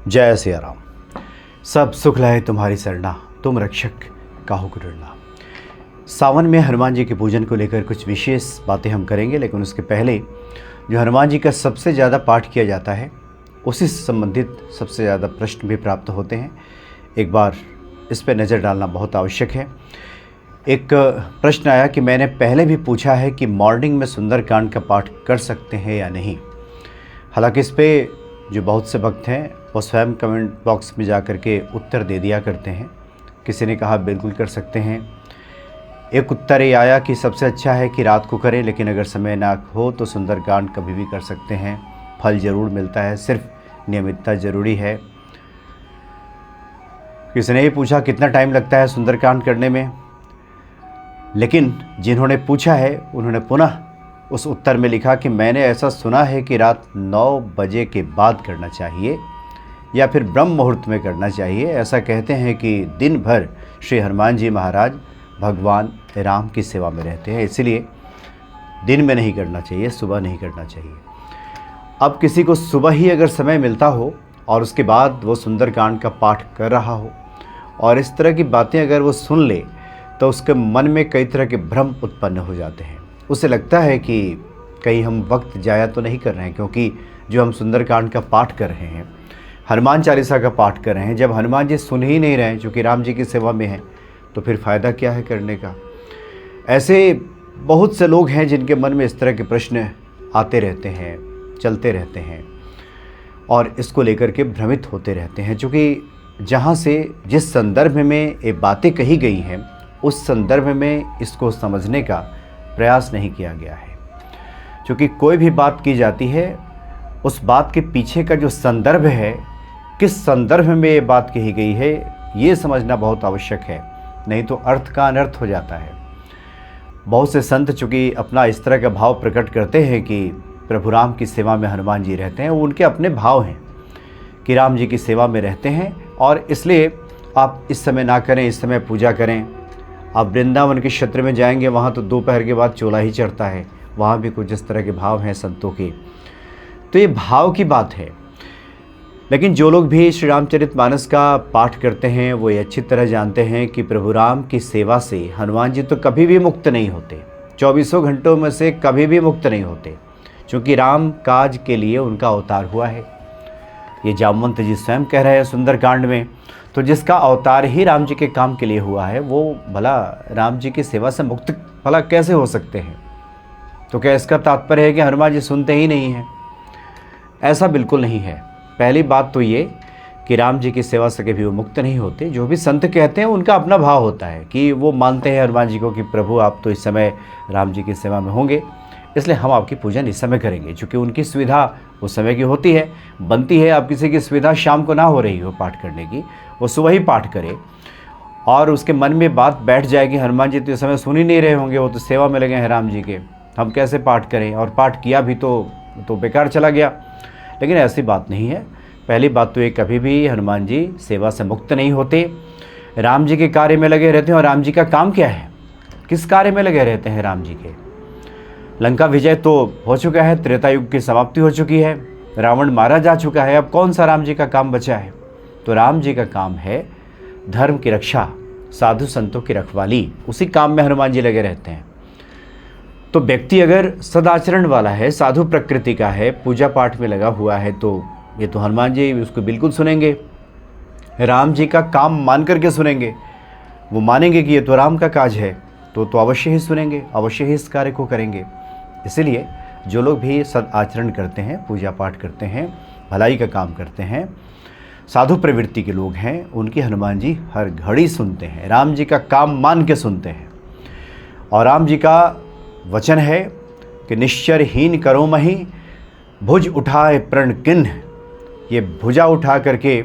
जय सिया राम। सब सुख लाए तुम्हारी सरना, तुम रक्षक काहू को डरना। सावन में हनुमान जी के पूजन को लेकर कुछ विशेष बातें हम करेंगे, लेकिन उसके पहले जो हनुमान जी का सबसे ज़्यादा पाठ किया जाता है उसी से संबंधित सबसे ज़्यादा प्रश्न भी प्राप्त होते हैं। एक बार इस पर नज़र डालना बहुत आवश्यक है। एक प्रश्न आया कि मैंने पहले भी पूछा है कि मॉर्निंग में सुंदरकांड का पाठ कर सकते हैं या नहीं। हालांकि इस पे जो बहुत से भक्त हैं वो स्वयं कमेंट बॉक्स में जा कर के उत्तर दे दिया करते हैं। किसी ने कहा बिल्कुल कर सकते हैं। एक उत्तर ये आया कि सबसे अच्छा है कि रात को करें, लेकिन अगर समय ना हो तो सुंदरकांड कभी भी कर सकते हैं, फल ज़रूर मिलता है, सिर्फ नियमितता ज़रूरी है। किसी ने ये पूछा कितना टाइम लगता है सुंदरकांड करने में, लेकिन जिन्होंने पूछा है उन्होंने पुनः उस उत्तर में लिखा कि मैंने ऐसा सुना है कि रात 9 बजे के बाद करना चाहिए या फिर ब्रह्म मुहूर्त में करना चाहिए। ऐसा कहते हैं कि दिन भर श्री हनुमान जी महाराज भगवान राम की सेवा में रहते हैं, इसलिए दिन में नहीं करना चाहिए, सुबह नहीं करना चाहिए। अब किसी को सुबह ही अगर समय मिलता हो और उसके बाद वो सुंदरकांड का पाठ कर रहा हो और इस तरह की बातें अगर वो सुन ले तो उसके मन में कई तरह के भ्रम उत्पन्न हो जाते हैं। उसे लगता है कि कहीं हम वक्त जाया तो नहीं कर रहे हैं, क्योंकि जो हम सुंदरकांड का पाठ कर रहे हैं, हनुमान चालीसा का पाठ कर रहे हैं, जब हनुमान जी सुन ही नहीं रहे हैं चूँकि राम जी की सेवा में हैं, तो फिर फ़ायदा क्या है करने का। ऐसे बहुत से लोग हैं जिनके मन में इस तरह के प्रश्न आते रहते हैं, चलते रहते हैं और इसको लेकर के भ्रमित होते रहते हैं। चूँकि जहाँ से जिस संदर्भ में ये बातें कही गई हैं उस संदर्भ में इसको समझने का प्रयास नहीं किया गया है। क्योंकि कोई भी बात की जाती है उस बात के पीछे का जो संदर्भ है, किस संदर्भ में ये बात कही गई है, ये समझना बहुत आवश्यक है, नहीं तो अर्थ का अनर्थ हो जाता है। बहुत से संत चूँकि अपना इस तरह का भाव प्रकट करते हैं कि प्रभु राम की सेवा में हनुमान जी रहते हैं, वो उनके अपने भाव हैं कि राम जी की सेवा में रहते हैं और इसलिए आप इस समय ना करें, इस समय पूजा करें। आप वृंदावन के क्षेत्र में जाएंगे, वहाँ तो दोपहर के बाद चोला ही चढ़ता है, वहाँ भी कुछ इस तरह के भाव हैं संतों के। तो ये भाव की बात है। लेकिन जो लोग भी श्री रामचरितमानस का पाठ करते हैं वो ये अच्छी तरह जानते हैं कि प्रभु राम की सेवा से हनुमान जी तो कभी भी मुक्त नहीं होते, 24 घंटों में से कभी भी मुक्त नहीं होते, क्योंकि राम काज के लिए उनका अवतार हुआ है। ये जामवंत जी स्वयं कह रहे हैं सुंदरकांड में। तो जिसका अवतार ही राम जी के काम के लिए हुआ है वो भला राम जी की सेवा से मुक्त भला कैसे हो सकते हैं। तो क्या इसका तात्पर्य है कि हनुमान जी सुनते ही नहीं हैं? ऐसा बिल्कुल नहीं है। पहली बात तो ये कि राम जी की सेवा से कभी वो मुक्त नहीं होते। जो भी संत कहते हैं उनका अपना भाव होता है कि वो मानते हैं हनुमान जी को कि प्रभु आप तो इस समय राम जी की सेवा में होंगे, इसलिए हम आपकी पूजन इस समय करेंगे। चूँकि उनकी सुविधा उस समय की होती है, बनती है। अब किसी की सुविधा शाम को ना हो रही हो पाठ करने की, वो सुबह ही पाठ करे और उसके मन में बात बैठ जाएगी हनुमान जी तो इस समय सुन ही नहीं रहे होंगे, वो तो सेवा में लगे हैं राम जी के, हम कैसे पाठ करें, और पाठ किया भी तो बेकार चला गया। लेकिन ऐसी बात नहीं है। पहली बात तो ये कभी भी हनुमान जी सेवा से मुक्त नहीं होते, राम जी के कार्य में लगे रहते हैं। और राम जी का काम क्या है, किस कार्य में लगे रहते हैं राम जी के? लंका विजय तो हो चुका है, त्रेता युग की समाप्ति हो चुकी है, रावण मारा जा चुका है, अब कौन सा राम जी का काम बचा है? तो राम जी का काम है धर्म की रक्षा, साधु संतों की रखवाली, उसी काम में हनुमान जी लगे रहते हैं। तो व्यक्ति अगर सदाचरण वाला है, साधु प्रकृति का है, पूजा पाठ में लगा हुआ है, तो ये तो हनुमान जी उसको बिल्कुल सुनेंगे, राम जी का काम मान करके सुनेंगे। वो मानेंगे कि ये तो राम का काज है, तो अवश्य ही सुनेंगे, अवश्य ही इस कार्य को करेंगे। इसलिए जो लोग भी सद आचरण करते हैं, पूजा पाठ करते हैं, भलाई का काम करते हैं, साधु प्रवृत्ति के लोग हैं, उनकी हनुमान जी हर घड़ी सुनते हैं, राम जी का काम मान के सुनते हैं। और राम जी का वचन है कि निश्चरहीन करो मही, भुज उठाए प्रण किन्ह। ये भुजा उठा करके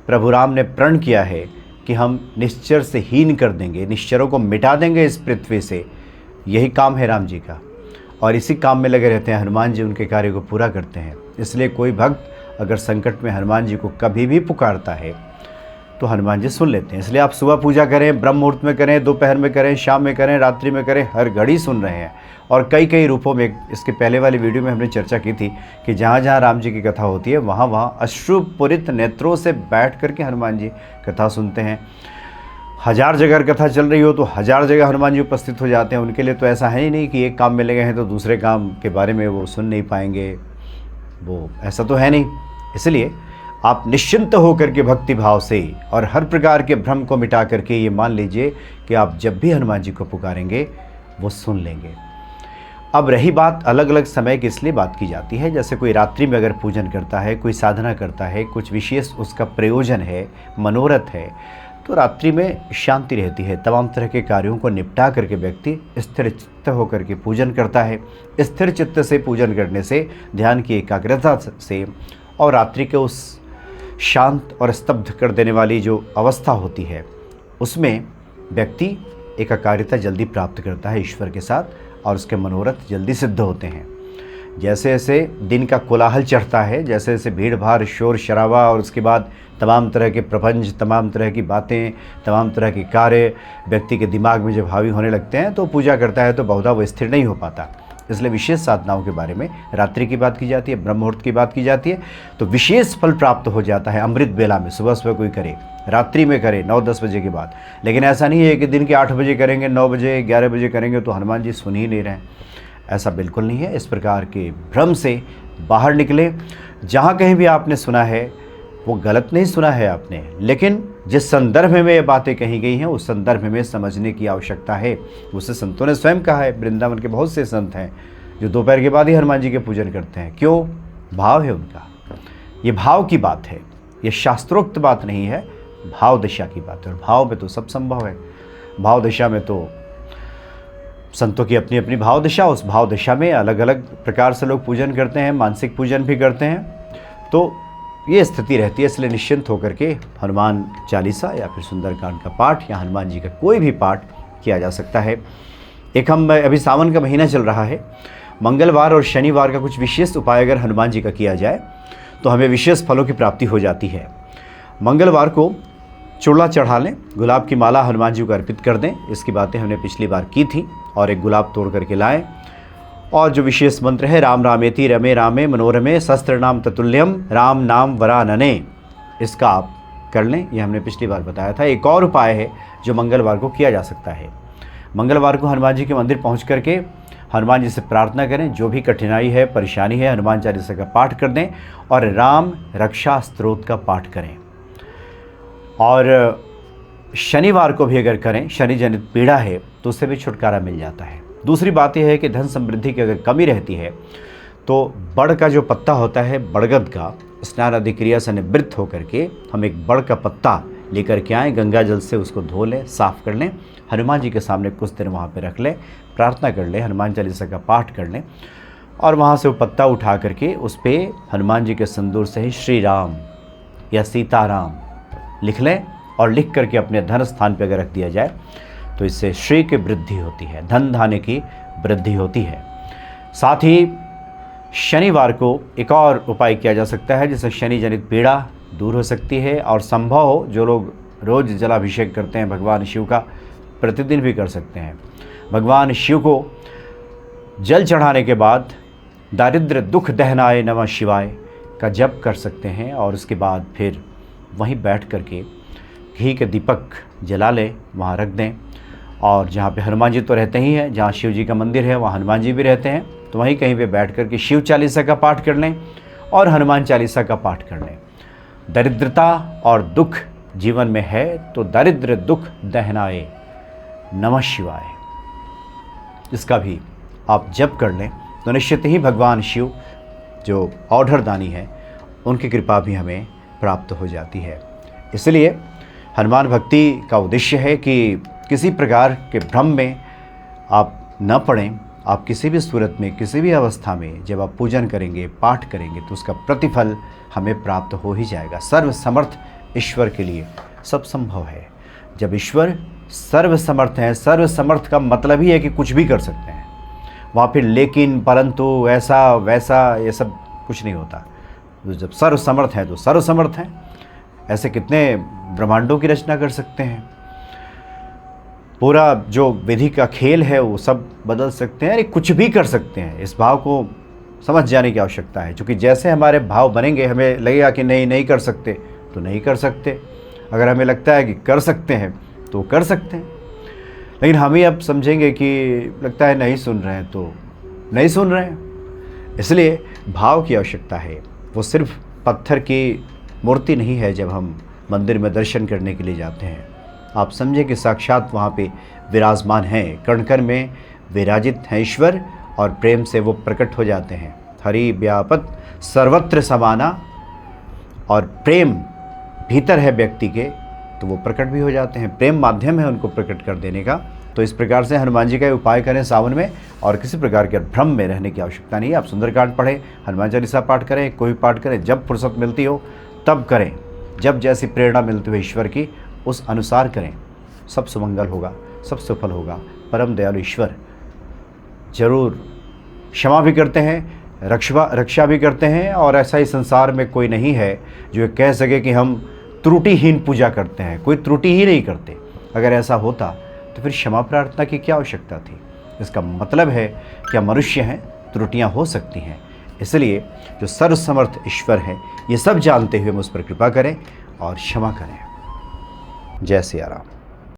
प्रभु राम ने प्रण किया है कि हम निश्चर से हीन कर देंगे, निश्चरों को मिटा देंगे इस पृथ्वी से। यही काम है राम जी का और इसी काम में लगे रहते हैं हनुमान जी, उनके कार्य को पूरा करते हैं। इसलिए कोई भक्त अगर संकट में हनुमान जी को कभी भी पुकारता है तो हनुमान जी सुन लेते हैं। इसलिए आप सुबह पूजा करें, ब्रह्म मुहूर्त में करें, दोपहर में करें, शाम में करें, रात्रि में करें, हर घड़ी सुन रहे हैं और कई कई रूपों में। इसके पहले वाली वीडियो में हमने चर्चा की थी कि जहाँ जहाँ राम जी की कथा होती है वहाँ वहाँ अश्रुपूरित नेत्रों से बैठ करके हनुमान जी कथा सुनते हैं। 1000 जगह कथा चल रही हो तो 1000 जगह हनुमान जी उपस्थित हो जाते हैं। उनके लिए तो ऐसा है ही नहीं कि एक काम में लगे हैं तो दूसरे काम के बारे में वो सुन नहीं पाएंगे, वो ऐसा तो है नहीं। इसलिए आप निश्चिंत होकर के भक्ति भाव से और हर प्रकार के भ्रम को मिटा करके ये मान लीजिए कि आप जब भी हनुमान जी को पुकारेंगे वो सुन लेंगे। अब रही बात अलग अलग समय की, इसलिए बात की जाती है, जैसे कोई रात्रि में अगर पूजन करता है, कोई साधना करता है, कुछ विशेष उसका प्रयोजन है, मनोरथ है, तो रात्रि में शांति रहती है। तमाम तरह के कार्यों को निपटा करके व्यक्ति स्थिर चित्त होकर के पूजन करता है। स्थिर चित्त से पूजन करने से, ध्यान की एकाग्रता से और रात्रि के उस शांत और स्तब्ध कर देने वाली जो अवस्था होती है, उसमें व्यक्ति एकाग्रता जल्दी प्राप्त करता है ईश्वर के साथ और उसके मनोरथ जल्दी सिद्ध होते हैं। जैसे जैसे दिन का कोलाहल चढ़ता है, जैसे जैसे भीड़ भाड़, शोर शराबा और उसके बाद तमाम तरह के प्रपंच, तमाम तरह की बातें, तमाम तरह के कार्य व्यक्ति के दिमाग में जब हावी होने लगते हैं तो पूजा करता है तो बहुधा वो स्थिर नहीं हो पाता। इसलिए विशेष साधनाओं के बारे में रात्रि की बात की जाती है, ब्रह्म मुहूर्त की बात की जाती है, तो विशेष फल प्राप्त हो जाता है अमृत बेला में। सुबह सुबह कोई करे, रात्रि में करे 9-10 बजे के बाद, लेकिन ऐसा नहीं है कि दिन के 8 बजे करेंगे, 9 बजे 11 बजे करेंगे तो हनुमान जी सुन ही नहीं रहे। ऐसा बिल्कुल नहीं है। इस प्रकार के भ्रम से बाहर निकले। जहाँ कहीं भी आपने सुना है वो गलत नहीं सुना है आपने, लेकिन जिस संदर्भ में ये बातें कही गई हैं उस संदर्भ में समझने की आवश्यकता है। उसे संतों ने स्वयं कहा है। वृंदावन के बहुत से संत हैं जो दोपहर के बाद ही हनुमान जी के पूजन करते हैं। क्यों? भाव है उनका। ये भाव की बात है, ये शास्त्रोक्त बात नहीं है, भाव दशा की बात है। और भाव में तो सब संभव है। भाव दशा में तो संतों की अपनी अपनी भाव दशा, उस भाव दशा में अलग अलग प्रकार से लोग पूजन करते हैं, मानसिक पूजन भी करते हैं। तो ये स्थिति रहती है। इसलिए निश्चिंत होकर के हनुमान चालीसा या फिर सुंदरकांड का पाठ या हनुमान जी का कोई भी पाठ किया जा सकता है। एक हम अभी सावन का महीना चल रहा है, मंगलवार और शनिवार का कुछ विशेष उपाय अगर हनुमान जी का किया जाए तो हमें विशेष फलों की प्राप्ति हो जाती है। मंगलवार को चूड़ा चढ़ा लें, गुलाब की माला हनुमान जी को अर्पित कर दें। इसकी बातें हमने पिछली बार की थी। और एक गुलाब तोड़ करके लाएं और जो विशेष मंत्र है राम रामेति रमे रामे मनोरमे शस्त्र नाम ततुल्यम राम नाम वरानने, इसका आप कर लें। ये हमने पिछली बार बताया था। एक और उपाय है जो मंगलवार को किया जा सकता है। मंगलवार को हनुमान जी के मंदिर पहुंच करके हनुमान जी से प्रार्थना करें। जो भी कठिनाई है, परेशानी है, हनुमान चालीसा का पाठ कर दें और राम रक्षा स्तोत्र का पाठ करें। और शनिवार को भी अगर करें, शनि जनित पीड़ा है तो उससे भी छुटकारा मिल जाता है। दूसरी बात यह है कि धन समृद्धि की अगर कमी रहती है तो बड़ का जो पत्ता होता है, बड़गद का, स्नान आदि क्रिया से निवृत्त होकर के हम एक बड़ का पत्ता लेकर के आएँ, गंगा जल से उसको धो लें, साफ़ कर लें, हनुमान जी के सामने कुछ देर वहाँ पे रख लें, प्रार्थना कर लें, हनुमान चालीसा का पाठ कर लें और वहाँ से वो पत्ता उठा करके उस पर हनुमान जी के सिंदूर से ही श्री राम या सीताराम लिख लें और लिख करके अपने धन स्थान पर अगर रख दिया जाए तो इससे श्री की वृद्धि होती है, धन धान्य की वृद्धि होती है। साथ ही शनिवार को एक और उपाय किया जा सकता है जिससे शनि जनित पीड़ा दूर हो सकती है। और संभव हो जो लोग रोज़ जलाभिषेक करते हैं भगवान शिव का, प्रतिदिन भी कर सकते हैं। भगवान शिव को जल चढ़ाने के बाद दारिद्र्य दुख दहनाय नमः शिवाय का जप कर सकते हैं और उसके बाद फिर वहीं बैठ करके घी के दीपक जला लें, वहाँ रख दें। और जहाँ पे हनुमान जी तो रहते ही हैं, जहाँ शिव जी का मंदिर है वहाँ हनुमान जी भी रहते हैं, तो वहीं कहीं पे बैठ कर के शिव चालीसा का पाठ कर लें और हनुमान चालीसा का पाठ कर लें। दरिद्रता और दुख जीवन में है तो दारिद्र्य दुख दहनाए नमः शिवाय, इसका भी आप जप कर लें तो निश्चित ही भगवान शिव जो औढ़र दानी है उनकी कृपा भी हमें प्राप्त हो जाती है। इसलिए हनुमान भक्ति का उद्देश्य है कि किसी प्रकार के भ्रम में आप न पड़ें। आप किसी भी सूरत में, किसी भी अवस्था में जब आप पूजन करेंगे, पाठ करेंगे तो उसका प्रतिफल हमें प्राप्त हो ही जाएगा। सर्वसमर्थ ईश्वर के लिए सब संभव है। जब ईश्वर सर्वसमर्थ हैं, सर्वसमर्थ का मतलब ही है कि कुछ भी कर सकते हैं। वहाँ फिर लेकिन, परंतु, ऐसा वैसा ये सब कुछ नहीं होता। तो जब सर्वसमर्थ हैं तो सर्वसमर्थ हैं। ऐसे कितने ब्रह्मांडों की रचना कर सकते हैं। पूरा जो विधि का खेल है वो सब बदल सकते हैं, अरे कुछ भी कर सकते हैं। इस भाव को समझ जाने की आवश्यकता है, क्योंकि जैसे हमारे भाव बनेंगे, हमें लगेगा कि नहीं कर सकते तो नहीं कर सकते, अगर हमें लगता है कि कर सकते हैं तो कर सकते हैं। लेकिन हम ही अब समझेंगे कि लगता है नहीं सुन रहे हैं तो नहीं सुन रहे हैं। इसलिए भाव की आवश्यकता है। वो सिर्फ पत्थर की मूर्ति नहीं है। जब हम मंदिर में दर्शन करने के लिए जाते हैं, आप समझें कि साक्षात वहाँ पे विराजमान हैं, कण कण में विराजित हैं ईश्वर, और प्रेम से वो प्रकट हो जाते हैं। हरि व्यापत सर्वत्र समाना, और प्रेम भीतर है व्यक्ति के तो वो प्रकट भी हो जाते हैं। प्रेम माध्यम है उनको प्रकट कर देने का। तो इस प्रकार से हनुमान जी का उपाय करें सावन में, और किसी प्रकार के भ्रम में रहने की आवश्यकता नहीं है। आप सुंदरकांड पढ़ें, हनुमान चालीसा पाठ करें, कोई पाठ करें, जब फुर्सत मिलती हो तब करें, जब जैसी प्रेरणा मिलती हो ईश्वर की उस अनुसार करें। सब सुमंगल होगा, सब सफल होगा। परम दयालु ईश्वर जरूर क्षमा भी करते हैं, रक्षा भी करते हैं। और ऐसा ही संसार में कोई नहीं है जो कह सके कि हम त्रुटिहीन पूजा करते हैं। कोई त्रुटि ही नहीं करते। अगर ऐसा होता तो फिर क्षमा प्रार्थना की क्या आवश्यकता थी। इसका मतलब है कि हम मनुष्य हैं, त्रुटियां हो सकती हैं। इसलिए जो सर्वसमर्थ ईश्वर है, ये सब जानते हुए मुझ पर कृपा करें और क्षमा करें। जय सिया राम।